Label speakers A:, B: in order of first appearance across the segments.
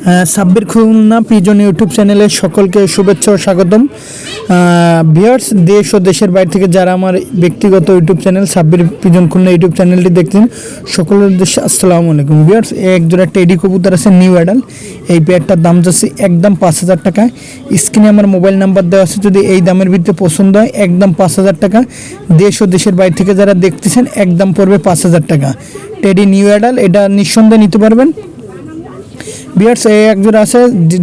A: Sabbir Khulna pigeon YouTube চ্যানেলে সকলকে শুভেচ্ছা ও স্বাগতম। ভিউয়ার্স, দেশ ও দেশের বাইরে থেকে যারা আমার ব্যক্তিগত YouTube channel Sabbir pigeon Khulna YouTube চ্যানেলটি দেখছেন, সকলের উদ্দেশ্যে আসসালামু আলাইকুম। ভিউয়ার্স, এক জোড়া টেডি কবুতর আছে নিউ অ্যাডাল। এই পেয়ারটার দাম যাচ্ছে একদম 5,000 টাকা। স্ক্রিনে আমার মোবাইল নাম্বার দেওয়া আছে, যদি এই দামের ভিতরে পছন্দ হয় একদম 5,000 টাকা। দেশ ও দেশের বাইরে থেকে যারা দেখতেছেন একদম পড়বে 5,000 টাকা। টেডি নিউ অ্যাডাল, এটা নিঃসন্দেহে নিতে পারবেন। ভিউয়ার্স, এই এক জোড়া আছে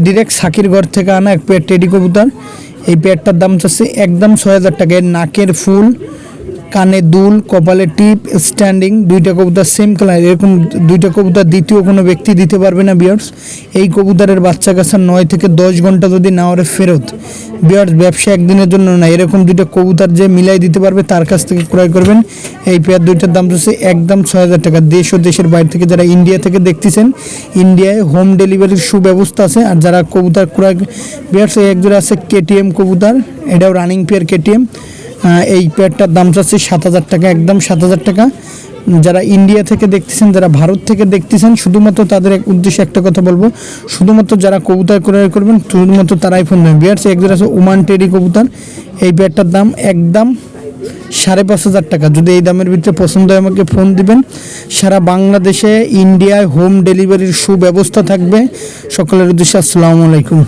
A: ডিরেক্ট সাকির ঘর থেকে আনা এক পেয়ার টেডি কবুতর। এই পেয়ারটার দাম চাচ্ছে একদম 6,000 টাকা। এর নাকের ফুল, কানে দুল, কপালে টিপ, স্ট্যান্ডিং, দুইটা কবুতর সেম কালার। এরকম দুইটা কবুতর দ্বিতীয় কোনো ব্যক্তি দিতে পারবে না। ভিউয়ার্স, এই কবুতরের বাচ্চা কাছে 9 থেকে 10 ঘন্টা যদি না ওরে ফেরত। ভিউয়ার্স, ব্যবসা একদিনের জন্য না, এরকম দুইটা কবুতর যে মিলাই দিতে পারবে তার কাছ থেকে ক্রয় করবেন। এই পেয়ার দুইটার দাম হচ্ছে একদম 6,000 টাকা। দেশ ও দেশের বাইরে থেকে যারা ইন্ডিয়া থেকে দেখতেছেন, ইন্ডিয়ায় হোম ডেলিভারির সুব্যবস্থা আছে। আর যারা কবুতর ক্রয়, ভিউয়ার্স এই একজোড়া আছে কেটিএম কবুতর, এটাও রানিং পেয়ার কেটিএম। এই পেয়ারটার দাম চাচ্ছে 7,000 টাকা, একদম 7,000 টাকা। যারা ইন্ডিয়া থেকে দেখতেছেন, যারা ভারত থেকে দেখতেছেন, শুধুমাত্র তাদের উদ্দেশ্যে একটা কথা বলবো, শুধুমাত্র যারা কবুতর ক্রয় করবেন শুধুমাত্র তারাই ফোন দেবেন। ভিউয়ার্স, একজোড়া আছে ওমান টেডি কবুতর। এই পেয়ারটার দাম একদম 5,500 টাকা। যদি এই দামের ভিতরে পছন্দ হয় আমাকে ফোন দিবেন। সারা বাংলাদেশে ইন্ডিয়ায় হোম ডেলিভারির সুব্যবস্থা থাকবে। সকলের উদ্দেশ্যে আসসালামু আলাইকুম।